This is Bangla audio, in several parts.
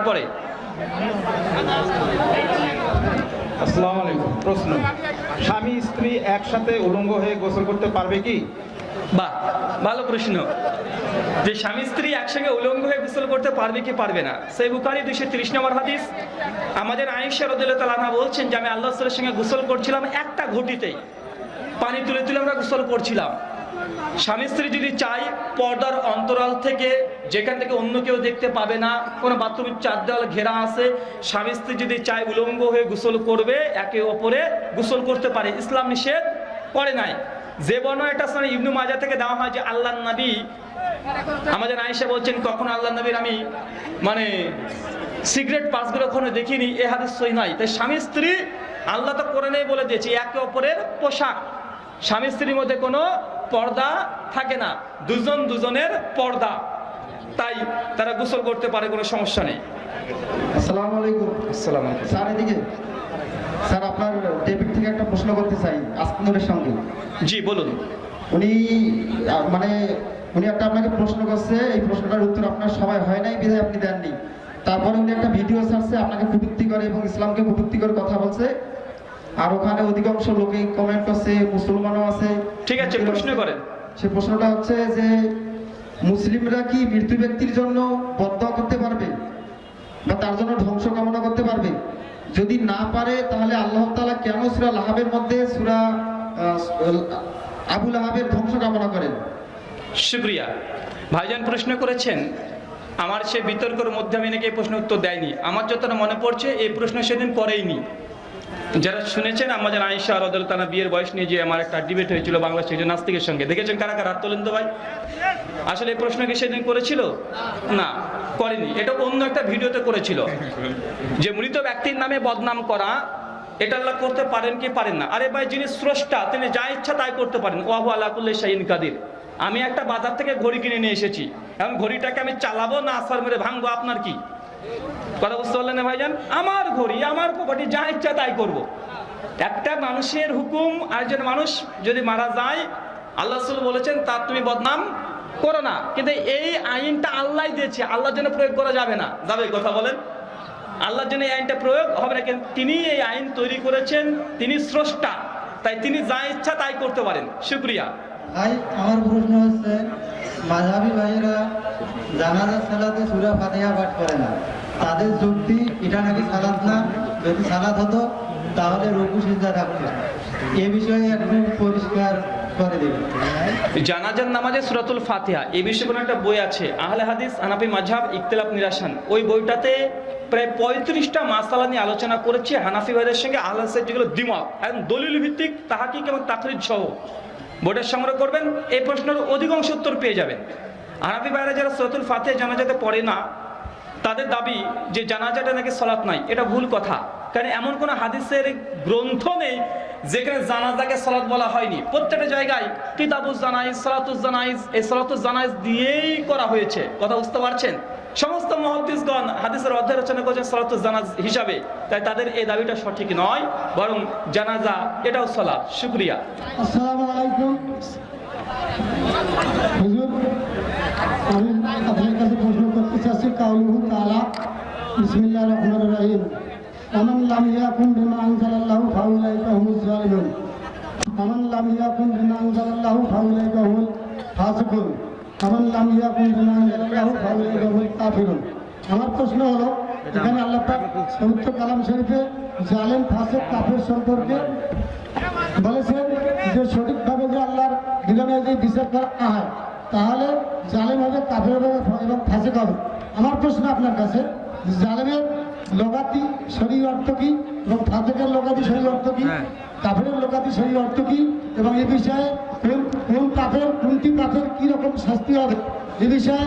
তারপরে আসসালামু আলাইকুম। প্রশ্ন, স্বামী স্ত্রী একসাথে উলঙ্গ হয়ে গোসল করতে পারবে কি? বাহ, ভালো প্রশ্ন। যে স্বামী স্ত্রী একসঙ্গে উলঙ্গ হয়ে গোসল করতে পারবে কি পারবে না। সহিহ বুখারী 230 নম্বর হাদিস, আমাদের আয়েশা রাদিয়াল্লাহু তাআলা আনহা বলছেন যে আমি আল্লাহ রাসূলের সঙ্গে গোসল করছিলাম, একটা ঘটিতেই পানি তুলে তুলে আমরা গোসল করছিলাম। স্বামী স্ত্রী যদি চাই পর্দার অন্তরাল থেকে, যেখান থেকে অন্য কেউ দেখতে পাবে না, কোনো বাথরুমের চার দেওয়াল ঘেরা আছে, স্বামী স্ত্রী যদি চায় উলঙ্গ হয়ে গোসল করবে, একে অপরে গোসল করতে পারে, ইসলাম নিষেধ করে নাই। যে বর্ণনাটা সুনান ইবনে মাজাহ থেকে দেওয়া হয় যে আল্লাহর নবী, আমাদের আয়েশা বলছেন কখনো আল্লাহর নবীর আমি সিগারেট পাস করে কখনো দেখিনি, এ হাদিস সহিহ নয়। তাই স্বামী স্ত্রী, আল্লাহ তো কোরআনেই বলে দিয়েছে একে অপরের পোশাক, স্বামী স্ত্রীর মধ্যে কোনো পর্দা থাকে না, দুজন দুজনের পর্দা, তাই তারা গোসল করতে পারে, কোনো সমস্যা নেই। আসসালামু আলাইকুম। আসসালামু আলাইকুম। স্যার এদিকে, স্যার আপনার ডেভিড থেকে একটা প্রশ্ন করতে চাই আসমানুরের সঙ্গে। জি বলুন। উনি উনি একটা আপনাকে প্রশ্ন করছে, এই প্রশ্নটার উত্তর আপনার সবাই হয় নাই বিধায় আপনি দেননি। তারপরে উনি একটা ভিডিও ছাড়ছে, আপনাকে কটূক্তি করে এবং ইসলামকে কটূক্তি করে কথা বলছে, আর ওখানে অধিকাংশ লোকে কমেন্ট করছে, মুসলমানও আছে। ঠিক আছে, প্রশ্ন করেন। সে প্রশ্নটা হচ্ছে যে মুসলিমরা কি মৃত্যু ব্যক্তির জন্য বদদোয়া করতে পারবে বা তার জন্য ধ্বংস কামনা করতে পারবে? যদি না পারে তাহলে আল্লাহ তাআলা কেন সূরা লাহাবের মধ্যে সূরা আবু লাহাবের ধ্বংস কামনা করেন? শুকরিয়া। ভাইজান প্রশ্ন করেছেন, আমার সে বিতর্কের মধ্যে আমি নাকি এই প্রশ্ন উত্তর দেয়নি। আমার যতটা মনে পড়ছে এই প্রশ্ন সেদিন করেইনি। যারা শুনেছেন আমাদের আয়েশা রাদিয়াল্লাহু তাআলা বিয়ের বয়স নিয়ে যে আমার একটা ডিবেট হয়েছিল বাংলাদেশের একজন নাস্তিকের সঙ্গে, দেখেছেন কারা কারা? হাত তোলেন তো ভাই। আসলে এই প্রশ্ন কি সেদিন করেছিল? না, করেনি। এটা অন্য একটা ভিডিওতে করেছিল যে মৃত ব্যক্তির নামে বদনাম করা, এটা আল্লাহ করতে পারেন কি পারেন না। আরে ভাই, যিনি স্রষ্টা তিনি যা ইচ্ছা তাই করতে পারেন। ওয়াহু আলা কুল্লি শাইইন কাদির। আমি একটা বাজার থেকে ঘড়ি কিনে নিয়ে এসেছি, এখন ঘড়িটাকে আমি চালাবো না আসার মেরে ভাঙবো, আপনার কি? কথা বুঝতে পারলেন না ভাইজান? আমার ঘড়ি, আমার প্রপার্টি, যা ইচ্ছা তাই করব। একটা মানুষের হুকুম, আরেকজন মানুষ যদি মারা যায়, আল্লাহ রাসূল বলেছেন তার তুমি বদনাম করো না, কিন্তু এই আইনটা আল্লাহ দিয়েছে, আল্লাহর জন্য প্রয়োগ করা যাবে না। যাবে? কথা বলেন। আল্লাহর জন্য এই আইনটা প্রয়োগ হবে না, কিন্তু তিনি এই আইন তৈরি করেছেন, তিনি স্রষ্টা, তাই তিনি যা ইচ্ছা তাই করতে পারেন। শুকরিয়া। ভাই আমার প্রশ্ন হচ্ছে, মাযহাবী ভাইয়েরা জানাজার সালাতে সূরা ফাতিহা পাঠ করে না, তাদের যুক্তি এটা নাকি সালাত না, যদি সালাত হতো তাহলে রুকু সিজদা থাকতো। এ বিষয়ে একটু পরিষ্কার করে দেবেন। জানাজার নামাজে সূরাতুল ফাতিহা, এই বিষয়ে কোনো একটা বই আছে, আহলে হাদিস হানাফি মাযহাব ইখতিলাফ নিরাসান। ওই বইটাতে প্রায় 35টা মাসালা নিয়ে আলোচনা করেছে হানাফি ভাইদের সঙ্গে আহলে হাদিসের যেগুলো দ্বিমত, একদম দলিল ভিত্তিক, তাহকিক এবং তাকরির সহ। বইটা সংগ্রহ করবেন, এই প্রশ্নের অধিকাংশ উত্তর পেয়ে যাবেন। হানাফি ভাইরা যারা সূরাতুল ফাতিহা জানাজাতে পড়ে না, তাদের দাবি যে জানাজাটা নাকি সালাত নাই, এটা ভুল কথা। কারণ এমন কোন হাদিসের গ্রন্থ নেই যেখানে জানাজাকে সালাত বলা হয়নি। প্রত্যেকটা জায়গায় কিতাবুজ জানাইজ, সালাতুজ জানাইজ, এই সালাতুজ জানাইজ দিয়েই করা হয়েছে। কথা বুঝতে পারছেন? সমস্ত মুহাদ্দিসগণ হাদিসের অধ্যায় রচনা করেছেন সালাতুজ জানাজ হিসাবে, তাই তাদের এই দাবিটা সঠিক নয়, বরং জানাজা এটাও সালাত। শুকরিয়া। আসসালামু আলাইকুম। হুজুর, আমি আপনার কাছে প্রশ্ন করতে চাচ্ছি, কাউলুহু তাআলা বিসমিল্লাহির রহমানির রহিম, আমান লাম ইয়াকুম বিমা আনজালাল্লাহু ফাউলাইকা হুমুজ জালিমুন, আমান লাম ইয়াকুম বিমা আনজালাল্লাহু ফাউলাইকা হুমুল ফাসিকুন, আমান লাম ইয়াকুম বিমা আনজালাল্লাহু ফাউলাইকা হুমুল কাফিরুন। আমার প্রশ্ন হলো, এখানে আল্লাহ পাক পবিত্র কালাম শরীফে জালেম, ফাসিক, কাফের সম্পর্কে বলেছেন যে সঠিকভাবে যে আল্লাহর বিধানে যদি বিচার করা হয় তাহলে জালেম হবে, কাফের হবে এবং ফাসিক হবে। আমার প্রশ্ন আপনার কাছে, জালেমের লোগাতি শরীর অর্থ কি এবং ফাসিকের লোগাতি শরীর অর্থ কি, কাফেরের লোগাতি শরীর অর্থ কি, এবং এ বিষয়ে কোন কাফের কোনটি কাফের কি রকম শাস্তি হবে, এ বিষয়ে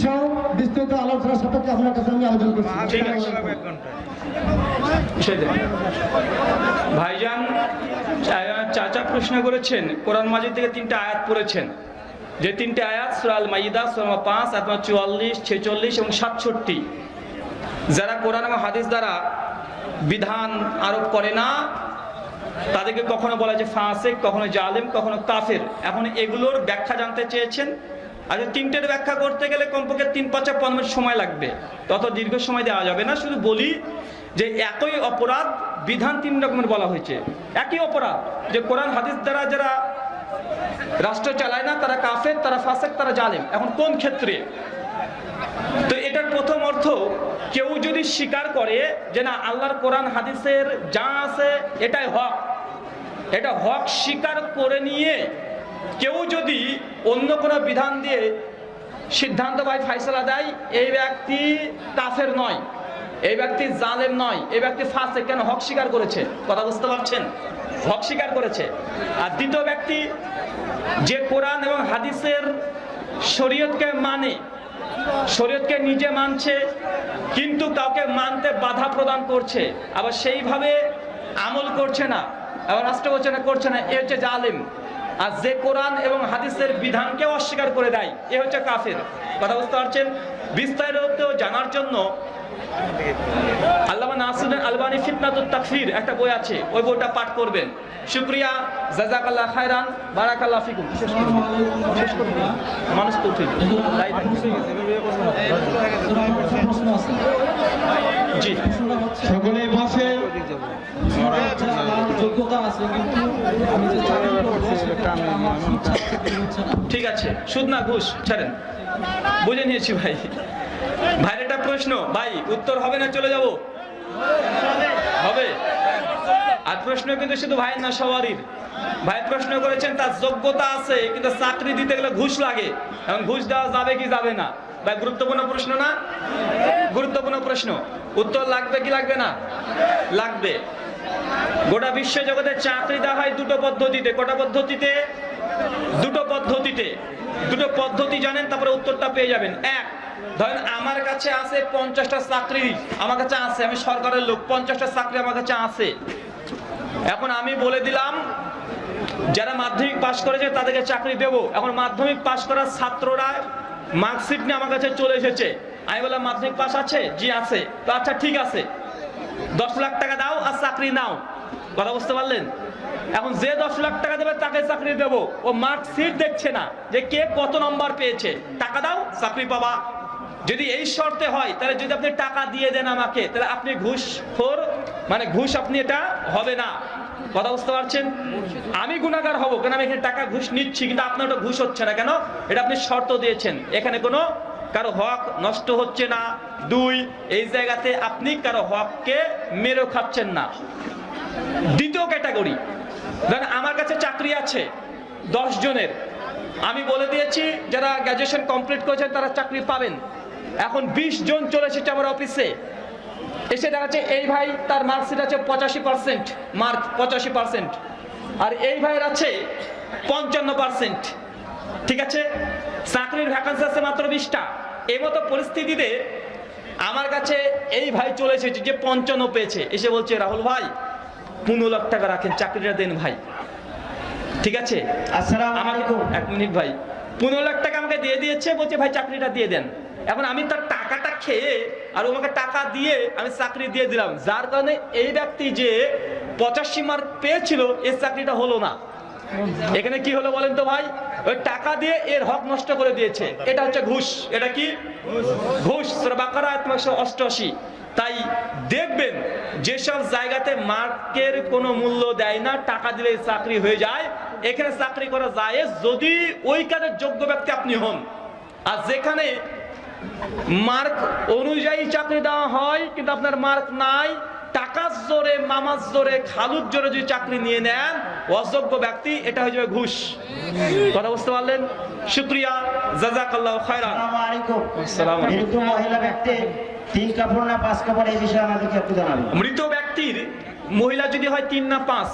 সহ বিস্তারিত আলোচনার সাপেক্ষে আপনার কাছে আমি আবেদন করছি। ভাইজান চাচা প্রশ্ন করেছেন, কোরআন মাজিদ থেকে 3টা আয়াত পড়েছেন, যে 3টে আয়াত সূরা আল মাইদা সূরা 5 আয়াত 44, 46 এবং 67। যারা কোরআন এবং হাদিস দ্বারা বিধান আরোপ করে না তাদেরকে কখনো বলা যে ফাসিক, কখনো জালেম, কখনো কাফের। এখন এগুলোর ব্যাখ্যা জানতে চেয়েছেন, আচ্ছা, তিনটের ব্যাখ্যা করতে গেলে কমপক্ষে 3-5 মিনিট সময় লাগবে, তত দীর্ঘ সময় দেওয়া যাবে না। শুধু বলি যে একই অপরাধ, বিধান 3 রকমের বলা হয়েছে। একই অপরাধ, যে কোরআন হাদিস দ্বারা যারা রাষ্ট্র চালায় না তারা কাফের, তারা ফাসেক, তারা জালেম। এখন কোন ক্ষেত্রে? তো এটার প্রথম অর্থ, কেউ যদি স্বীকার করে যে না আল্লাহর কোরআন হাদিসের যা আছে এটাই হক, এটা হক স্বীকার করে নিয়ে কেউ যদি অন্য কোনো বিধান দিয়ে সিদ্ধান্ত বা ফাইসলা দেয়, এই ব্যক্তি কাফের নয়, এই ব্যক্তি জালেম নয়, এই ব্যক্তি ফাসেক। কেন? হক স্বীকার করেছে। কথা বুঝতে পারছেন? হক স্বীকার করেছে। আর দ্বিতীয় ব্যক্তি যে কোরআন এবং হাদিসের শরীয়তকে মানে, শরীয়তকে নিজে মানছে কিন্তু কাউকে মানতে বাধা প্রদান করছে, আবার সেইভাবে আমল করছে না, আবার রাষ্ট্র করছে না, এ হচ্ছে জালেম। আর যে কোরআন এবং হাদিসের বিধানকে অস্বীকার করে দেয়, এ হচ্ছে কাফের। কথা বুঝতে পারছেন? বিস্তারিত জানার জন্য আল্লামা নাসিরুদ্দিন আলবানী ফিতনাতুত তাকফির একটা বই আছে, ওই বইটা পাঠ করবেন। শুকরিয়া, জাযাকাল্লাহ খায়রান, বারাকাল্লাহ ফিকুম। শেষ করুন, মানুষ তো উঠে জি, সকলে বসে। ঠিক আছে, সুদ না ঘুষ ছাড়েন, বুঝে নিয়েছি ভাই। ভাইয়ের একটা প্রশ্ন, ভাই উত্তর হবে না চলে যাব? হবে। আর প্রশ্ন কিন্তু শুধু ভাইয়ের না, সবারই। ভাই প্রশ্ন করেছেন তার যোগ্যতা আছে কিন্তু চাকরি দিতে গেলে ঘুষ লাগে, এখন ঘুষ দেওয়া যাবে কি যাবে না? ভাই গুরুত্বপূর্ণ প্রশ্ন না? গুরুত্বপূর্ণ প্রশ্ন। উত্তর লাগবে কি লাগবে না? লাগবে। গোটা বিশ্ব জগতে চাকরি দেওয়া হয় দুটো পদ্ধতিতে। কটা পদ্ধতিতে? দুটো পদ্ধতিতে। দুটো পদ্ধতি জানেন, তারপরে উত্তরটা পেয়ে যাবেন। এক, ধরেন আমার কাছে আছে 50টা চাকরি, আমার কাছে আছে, আমি সরকারের লোক, 50টা চাকরি আমার কাছে আছে। এখন আমি বলে দিলাম যারা মাধ্যমিক পাশ করেছে তাদেরকে চাকরি দেব। এখন মাধ্যমিক পাশ করার ছাত্ররা মার্কশিট নিয়ে আমার কাছে চলে এসেছে। আমি বললাম মাধ্যমিক পাশ আছে? জি আছে। তো আচ্ছা ঠিক আছে, 10 লাখ টাকা দাও আর চাকরি নাও। কথা বুঝতে পারলেন? এখন যে 10 লাখ টাকা দেবে তাকে চাকরি দেব, ও মার্কশিট দেখছে না যে কে কত নম্বর পেয়েছে। টাকা দাও, চাকরি পাবা। যদি এই শর্তে হয়, তাহলে যদি আপনি টাকা দিয়ে দেন আমাকে, তাহলে আপনি ঘুষখোর, মানে ঘুষ আপনি এটা হবে না। কথা বুঝতে পারছেন? আমি গুনাহগার হব, কেন আমি এখানে টাকা ঘুষ নিচ্ছি, কিন্তু আপনার ওটা ঘুষ হচ্ছে না কেন? এটা আপনি শর্ত দিয়েছেন, এখানে কোনো কারো হক নষ্ট হচ্ছে না। 2, এই জায়গাতে আপনি কারো হককে মেরে খাচ্ছেন না। দ্বিতীয় ক্যাটাগরি, ধরেন আমার কাছে চাকরি আছে 10 জনের, আমি বলে দিয়েছি যারা গ্র্যাজুয়েশন কমপ্লিট করেছেন তারা চাকরি পাবেন। এখন 20 জন চলে এসেছে আমার অফিসে, এসে দেখাচ্ছে এই ভাই তার মার্কশিট আছে 85%, মার্ক 85%, আর এই ভাইয়ের আছে 55%। ঠিক আছে, চাকরির ভ্যাকান্সি আছে মাত্র 20টা। এই মতো পরিস্থিতিতে আমার কাছে এই ভাই চলে এসেছে যে 55 পেয়েছে, এসে বলছে রাহুল ভাই 15 লাখ টাকা রাখেন, চাকরিটা দেন ভাই। ঠিক আছে, আমাকে 1 মিনিট ভাই, 15 লাখ টাকা আমাকে দিয়ে দিয়েছে, বলছে ভাই চাকরিটা দিয়ে দেন। এখন আমি তার টাকাটা খেয়ে আর আমাকে টাকা দিয়ে আমি চাকরি দিয়ে দিলাম, যার কারণে এই ব্যক্তি যে 85 মার্ক পেয়েছিল এর চাকরিটা হলো না। এখানে কি হলো বলেন তো ভাই? ওই টাকা দিয়ে এর হক নষ্ট করে দিয়েছে। এটা হচ্ছে ঘুষ। এটা কি? ঘুষ। সূরা বাকারা আয়াত 188। তাই দেখবেন যেসব জায়গাতে মার্কের কোনো মূল্য দেয় না, টাকা দিলে চাকরি হয়ে যায়, এখানে চাকরি করা যায় যদি ওই কাজের যোগ্য ব্যক্তি আপনি হন। আর যেখানে মার্ক অনুযায়ী চাকরি দেওয়া হয় কিন্তু আপনার মার্ক নাই, টাকার জোরে, মামার জোরে, খালুর জোরে যদি চাকরি নিয়ে নেন, অযোগ্য ব্যক্তি, এটা হয়ে যাবে ঘুষ। কথা বুঝতে পারলেন? শুকরিয়া, জাযাকাল্লাহু খায়রান। আসসালামু আলাইকুম। আসসালামু আলাইকুম। মৃত মহিলা ব্যক্তি 3 কাপড় না 5 কাপড়, এই বিষয়ে আমাদেরকে একটু জানাবেন। মৃত ব্যক্তির মহিলা যদি হয় 3 না 5,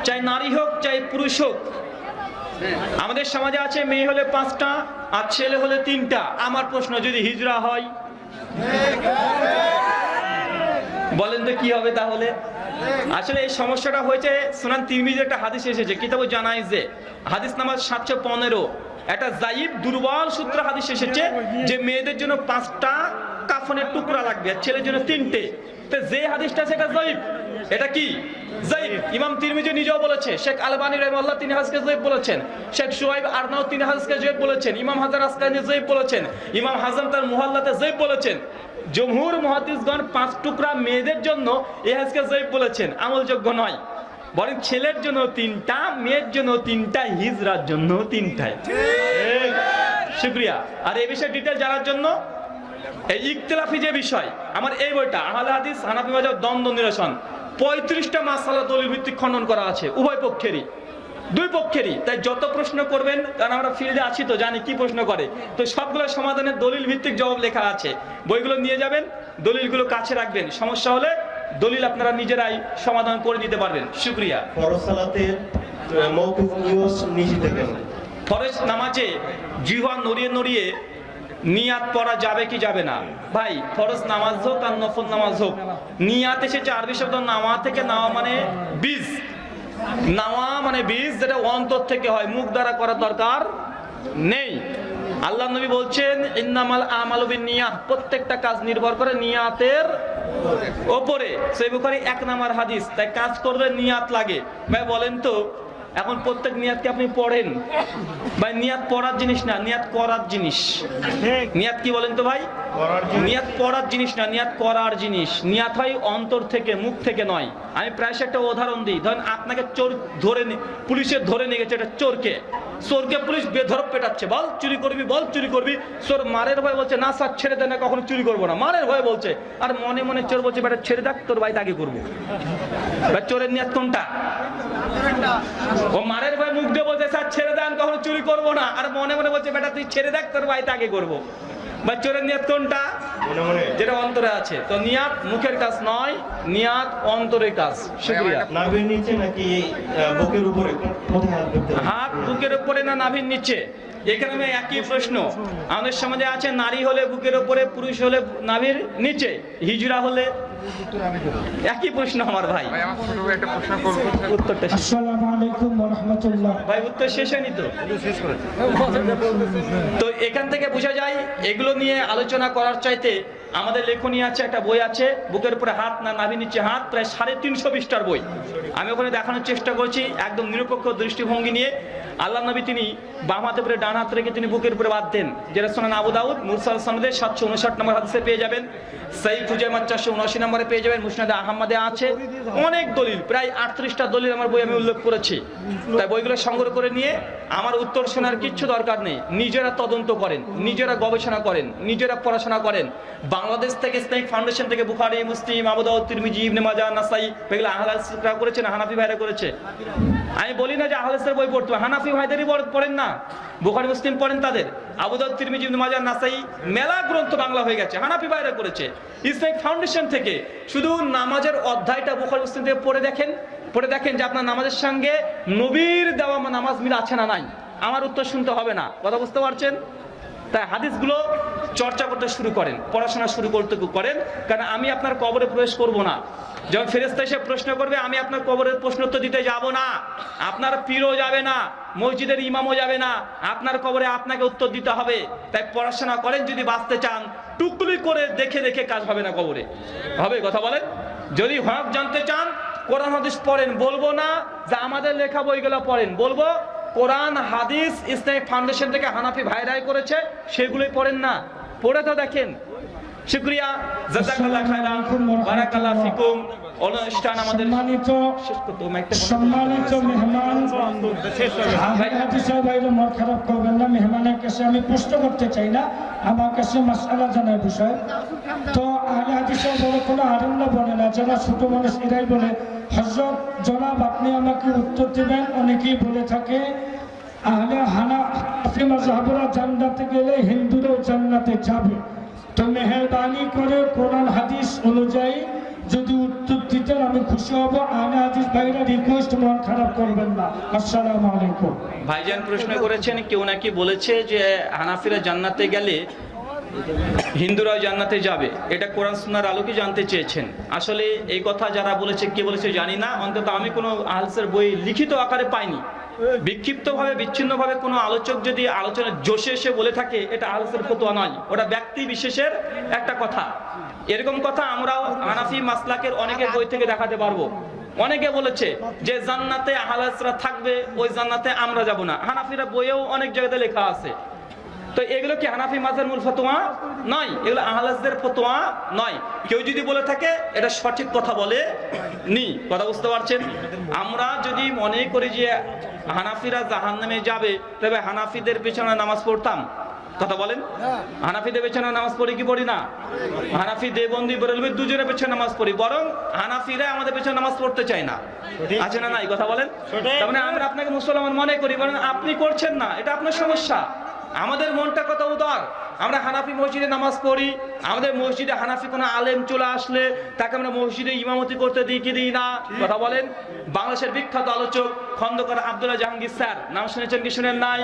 চাই নারী হোক চাই পুরুষ হোক। আমাদের সমাজে আছে মেয়ে হলে 5টা আর ছেলে হলে 3টা। আমার প্রশ্ন, যদি হিজরা হয় বলেন তো কি হবে তাহলে? আসলে এই সমস্যাটা হয়েছে সুনান তিরমিজির একটা হাদিস এসেছে, কিতাবে জানাইজে হাদিস নাম্বার 715, একটা জাইব দুর্বল সূত্র হাদিস এসেছে যে মেয়েদের জন্য 5টা কাফনের টুকরা লাগবে, আর ছেলের জন্য 3টে। তো যে হাদিসটা সেটা জয়ীফ। এটা কি জয়ীফ? ইমাম তিরমিজি নিজেও বলেছে, শেখ আলবানী রাহিমাহুল্লাহ তিনি হাদিসকে জয়ীফ বলেছেন, শেখ শুআইব আরনাউত তিনি হাদিসকে জয়ীফ বলেছেন, ইমাম হাজার আসকালানি জয়ীফ বলেছেন, ইমাম হাজাম তার মুহাল্লাতে জয়ীফ বলেছেন। জমহুর মুহাদ্দিসগণ 5 টুকরা মেয়েদের জন্য এই হাদিসকে জয়ীফ বলেছেন, আমলযোগ্য নয়। বরং ছেলের জন্য 3টা, মেয়ের জন্য 3টা, হিজরার জন্য 3টায়। শুকরিয়া। আর এই বিষয়ে ডিটেল জানার জন্য এই ইখতিলাফি যে বিষয়, আমার এই বইটা আহলে হাদিস হানাফি মাযহাব দ্বন্দ্ব নিরসন 35টা মাসআলা দলিল ভিত্তিক খণ্ডন করা আছে, উভয় পক্ষেরই, দুই পক্ষেরই। তাই যত প্রশ্ন করবেন, কারণ আমরা ফিল্ডে আছি তো জানি কি প্রশ্ন করে, তো সবগুলো সমাধানের দলিল ভিত্তিক জবাব লেখা আছে। বইগুলো নিয়ে যাবেন, দলিলগুলো কাছে রাখবেন, সমস্যা হলে দলিল আপনারা নিজেরাই সমাধান করে নিতে পারবেন। শুকরিয়া। ফরজ সালাতের মওকুফ নিয়ত নিষিদ্ধ কেন? ফরজ নামাজে জিহ্বা নড়িয়ে নড়িয়ে নিয়াত পড়া যাবে কি যাবে না? ভাই, ফরজ নামাজ হোক আর নফল নামাজ হোক, নিয়াত এসেছে আরবি শব্দ নাওয়া থেকে। নাওয়া মানে বীজ, নাওয়া মানে বীজ, যেটা অন্তর থেকে হয়, মুখ দ্বারা করার দরকার নেই। আল্লাহ নবী বলছেন ইন্নামাল আমালু বিন্নিয়াহ, প্রত্যেকটা কাজ নির্ভর করে নিয়াতের ওপরে। সহিহ বুখারী 1 নম্বর হাদিস। তাই কাজ করলে নিয়াত লাগে। ভাই বলেন তো, এখন প্রত্যেক নিয়াতকে আপনি পড়েন ভাই? নিয়াত পড়ার জিনিস না, নিয়াত করার জিনিস। নিয়াত কি বলেন তো ভাই? নিয়াত পড়ার জিনিস না, নিয়াত করার জিনিস। নিয়াত হয় অন্তর থেকে, মুখ থেকে নয়। আমি প্রায় একটা উদাহরণ দিই। ধরেন আপনাকে চোর ধরে, পুলিশে ধরে নিয়ে গেছে, এটা চোরকে পুলিশ বেধড়ক পেটাচ্ছে, বল চুরি করবি, বল চুরি করবি। চোর মারের ভয় বলছে না স্যার ছেড়ে দেয় না, কখনো চুরি করবো না, মারের ভয় বলছে। আর মনে মনে চোর বলছে বেটা ছেড়ে দেখ, তোর ভাই তাকে করবো। চোরের নিয়াত কোনটা? ও মারের ভয় মুখ দিয়ে বলছে স্যার ছেড়ে দেন, কখনো চুরি করবো না, আর মনে মনে বলছে বেটা তুই ছেড়ে দেখ, তোর ভাই তাকে করবো। বা চোরের নিয়াত কোনটা? যেটা অন্তরে আছে। তো নিয়াত মুখের কাজ নয়, নিয়াত অন্তরের কাজ। শুকরিয়া। নাভির নিচে নাকি বুকের উপরে? কোথায় হাত দিতে হবে? হাত বুকের উপরে না নাভির নিচে? এখানে একই প্রশ্ন। আমাদের সমাজে আছে নারী হলে বুকের উপরে, পুরুষ হলে নাভির নিচে, হিজড়া হলে একই প্রশ্ন। আমার ভাই উত্তরটা শেষ। আসসালামু আলাইকুম ওয়া রাহমাতুল্লাহ। ভাই উত্তর শেষ হয়নি তো? তো এখান থেকে বোঝা যায় এগুলো নিয়ে আলোচনা করার চাইতে আমাদের লেখনী আছে, একটা বই আছে বুকের উপরে হাত না নাভির নিচে হাত, প্রায় 350 পৃষ্ঠার বই। আমি ওখানে দেখানোর চেষ্টা করছি একদম নিরপেক্ষ দৃষ্টিভঙ্গি নিয়ে। আল্লাহ নবী তিনি বাম হাতে উপরে ডান হাত রেখে তিনি বুকের উপরে বাঁধতেন, যেটা সুনান আবু দাউদ মুরসাল সনদে 759 নম্বর হাদিসে পেয়ে যাবেন, সহিহ খুজাইমা 479 নম্বরে পেয়ে যাবেন, মুসনাদে আহমদে আছে। অনেক দলিল, প্রায় 38টা দলিল আমার বই আমি উল্লেখ করেছি। তাই বইগুলো সংগ্রহ করে নিয়ে আমার উত্তর শোনার কিচ্ছু দরকার নেই। নিজেরা তদন্ত করেন, নিজেরা গবেষণা করেন, নিজেরা পড়াশোনা করেন। বাংলাদেশ থেকে ইসলামিক ফাউন্ডেশন থেকে বুখারী, মুসলিম, আবু দাউদ, তিরমিজি, ইবনে মাজাহ, নাসাই, এগুলো আহলে হাদিসরা করেছে না হানাফি ভাইরা করেছে? আমি বলি না যে আহলে হাদিসের বই পড়তে, হানাফি ভাইদেরই পড়েন না, বুখারী মুসলিম পড়েন তাদের, আবু দাউদ, তিরমিজি, ইবনে মাজাহ, নাসাই, মেলা গ্রন্থ বাংলা হয়ে গেছে, হানাফি ভাইরা করেছে। ইসলামিক ফাউন্ডেশন থেকে শুধু নামাজের অধ্যায়টা বুখারী মুসলিম থেকে পড়ে দেখেন যে আপনার নামাজের সঙ্গে নবীর দেওয়া নামাজ মিল আছে না নাই। আমার উত্তর শুনতে হবে না, কথা বুঝতে পারছেন? তাই হাদিসগুলো চর্চা করতে শুরু করেন, পড়াশোনা শুরু করতে করেন। কারণ আমি আপনার কবরে প্রবেশ করব না। যখন ফেরেশতা এসে প্রশ্ন করবে, আমি আপনার কবরের প্রশ্ন উত্তর দিতে যাব না, আপনার পীরও যাবে না, মসজিদের ইমামও যাবে না, আপনার কবরে আপনাকে উত্তর দিতে হবে। তাই পড়াশোনা করেন যদি বাঁচতে চান। টুকলি করে দেখে দেখে কাজ হবে না, কবরে হবে। কথা বলেন, যদি হক জানতে চান কোরআন হাদিস পড়েন। বলবো না যে আমাদের লেখা বইগুলো পড়েন, বলবো কোরআন হাদিস ইসলামিক ফাউন্ডেশন থেকে হানাফি ভাইরাই করেছে, সেগুলোই পড়েন না, পড়ে তো দেখেন। শুকরিয়া, জাযাকাল্লাহ খাইরান, বারাকাল্লাহ ফিকুম। অনুষ্ঠান আমাদের সম্মানিত মেহমান, আহলে হাদিসের বাইরে মন খারাপ করবেন না। মেহমানের কাছে আমি প্রশ্ন করতে চাই না, আমার কাছে মাসআলা জানার বিষয়। তো আহলে হাদিসের বড় কোনো আলেমরা বলে না, যারা ছোট মানুষ এরাই বলে হযরত জনাব আপনি আমাকে উত্তর দেবেন। অনেকেই বলে থাকে আহলে হানাফি মাযহাবরা জান্নাতে গেলে হিন্দুরাও জান্নাতে যাবে। তো মেহেরবানি করে কোরআন হাদিস অনুযায়ী যদি উত্তর দিতেন আমি খুশি হব। আহলে হাদিস ভাইরা রিকোয়েস্ট, মন খারাপ করবেন না। আসসালামু আলাইকুম। ভাইজান প্রশ্ন করেছেন, কেউ নাকি বলেছে যে হানাফিরা জান্নাতে গেলে হিন্দুরাও জান্নাতে যাবে। এটা কোরআন সুন্নাহর আলোকে জানতে চেয়েছেন। আসলে এই কথা যারা বলেছে, কে বলেছে জানি না, অন্তত আমি কোনো আহলে হাদিসের বই লিখিত আকারে পাইনি। বিক্ষিপ্তভাবে বিচ্ছিন্নভাবে কোনো আলোচক যদি আলোচনার জোশে এসে বলে থাকে, এটা আলোচনার ফতোয়া নয়, ওটা ব্যক্তি বিশেষের একটা কথা। এরকম কথা আমরাও হানাফি মাসলাকের অনেকের বই থেকে দেখাতে পারবো। অনেকে বলেছে যে জান্নাতে আহলাসরা থাকবে, ওই জান্নাতে আমরা যাব না। হানাফিরা বইয়েও অনেক জায়গাতে লেখা আছে। তো এগুলো কি হানাফি মাযহাবের মূল ফতোয়া নয়, এগুলো আহলাসদের ফতোয়া নয়। কেউ যদি বলে থাকে এটা সঠিক কথা বলে নি, কথা বুঝতে পারছেন? আমরা যদি মনে করি যে হানাফিরা জাহান্নামে যাবে, তবে হানাফিদের পেছনে নামাজ পড়তাম? কথা বলেন। হানাফিদের পেছনে নামাজ পড়ি কি পড়ি না? হানাফি, দেওবন্দি, বেরেলভি দুজনের পেছনে নামাজ পড়ি, বরং হানাফিরা আমাদের পেছনে নামাজ পড়তে চায় না। আছে না নাই? কথা বলেন। তার মানে আমরা আপনাকে মুসলমান মনে করি, বরং আপনি করছেন না, এটা আপনার সমস্যা। আমাদের মনটা কত উদার, আমরা হানাফি মসজিদে নামাজ পড়ি, আমাদের মসজিদে হানাফি কোনো আলেম চলে আসলে তাকে আমরা মসজিদে ইমামতি করতে দিই কি দিই না? কথা বলেন। বাংলাদেশের বিখ্যাত আলোচক খন্দকার আব্দুল্লাহ জাহাঙ্গীর স্যার, নাম শুনেছেন কি শুনেন নাই?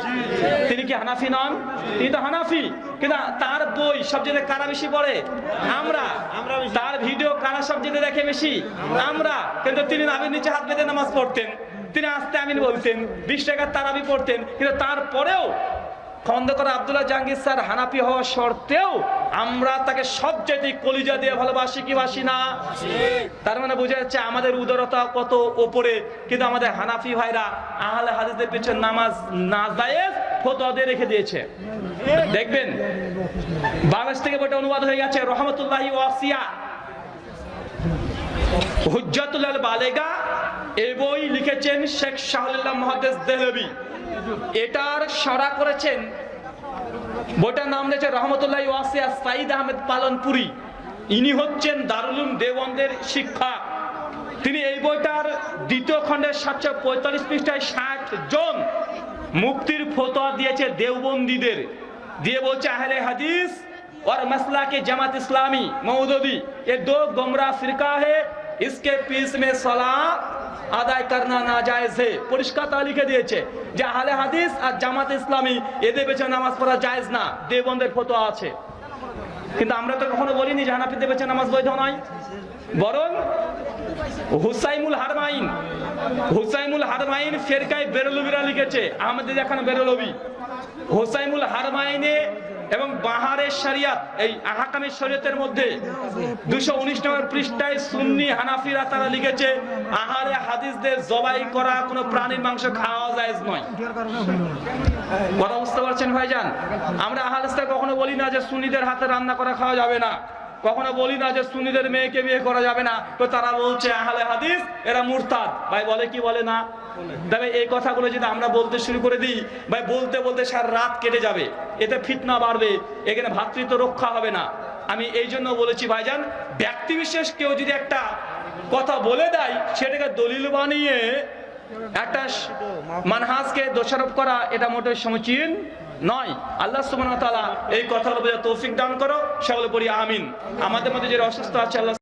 তিনি কি হানাফি নন? তিনি তো হানাফি, কিন্তু তার বই সবচেয়ে কারা বেশি পড়ে? আমরা। তার ভিডিও কারা সবচেয়ে দেখে বেশি? আমরা। কিন্তু তিনি নাভির নিচে হাত বেঁধে নামাজ পড়তেন, তিনি আস্তে আমিন বলতেন, 20 টাকার তারাবি পড়তেন, কিন্তু তারপরেও খন্দকার আব্দুল্লাহ জাহাঙ্গীর স্যার হানাফি হওয়া সত্ত্বেও আমরা তাকে সবচেয়ে কলিজা দিয়ে ভালোবাসি কি বাসি না? তার মানে বোঝা যাচ্ছে আমাদের উদারতা কত ওপরে, কিন্তু আমাদের হানাফি ভাইরা আহলে হাদিসদের পেছনে নামাজ নাজায়েজ ফতোয়া দিয়ে রেখে দিয়েছে। দেখবেন বাংলাদেশ থেকে বইটা অনুবাদ হয়ে গেছে, রহমতুল্লাহি ওয়াসিয়া হুজ্জাতুল বালেগা, এই বই লিখেছেন শেখ শাহুল্লাহ মুহাদ্দিস দেহলভী। এটার সরা করেছেন, বইটার নাম দিয়েছে রহমতুল্লাহ ওয়াসিয়া সাইদ আহমেদ পালনপুরি। ইনি হচ্ছেন দারুল উলুম দেওবন্দের শিক্ষক। তিনি এই বইটার দ্বিতীয় খণ্ডের 745 পৃষ্ঠায় 60 জন মুফতির ফতোয়া দিয়েছে দেওবন্দীদের, দিয়ে বলছে আহলে হাদিস और मसला के जमात इस्लामी मौदूदी ये दो गुमराह फिरका है, इसके पीछ में सलाह আদায় করনা না জায়েজ হে। পরিষ্কার তা লিখে দিয়েছে যে আহলে হাদিস আর জামাত ইসলামী এদের পেছনে নামাজ পড়া জায়েজ না, দেওবন্দের ফতোয়া আছে। কিন্তু আমরা তো কখনো বলিনি যে হানাফিদের পেছনে নামাজ বৈধ নয়, বরং হুসাইমুল হারমাইন ফেরকায় বেরলভিরা লিখেছে, আমাদের দেখানো বেরলভি হুসাইমুল হারমাইনে এবং বাহারের শরিয়াত, এই আহকামের শরীয়তের মধ্যে 219 নম্বর পৃষ্ঠায় সুন্নি হানাফিরা তারা লিখেছে আহলে হাদিসদের জবাই করা কোনো প্রাণীর মাংস খাওয়া জায়েজ নয়। কথা বুঝতে পারছেন ভাইজান? আমরা আহলে হাদিসরা কখনো বলি না যে সুন্নিদের হাতে রান্না করা খাওয়া যাবে না, কখনো বলি না যে সুন্নিদের মেয়েকে বিয়ে করা যাবে না। তো তারা বলছে আহলে হাদিস এরা মুরতাদ। ভাই বলে কি বলে না? তবে এই কথাগুলো যদি আমরা বলতে শুরু করে দিই, ভাই বলতে বলতে সারা রাত কেটে যাবে, এতে ফিতনা বাড়বে, এখানে ভ্রাতৃত্ব রক্ষা হবে না। আমি এই জন্য বলেছি ভাইজান, ব্যক্তি বিশেষ কেউ যদি একটা কথা বলে দেয়, সেটাকে দলিল বানিয়ে একটা মানহাজকে দোষারোপ করা, এটা মোটেই সমীচীন নয়। আল্লাহ সুবহানাহু ওয়া তাআলা এই কথাগুলো বোঝার তৌফিক দান করো, সকলে পড়ি আমিন। আমাদের মধ্যে যারা অসুস্থ আছে আল্লাহ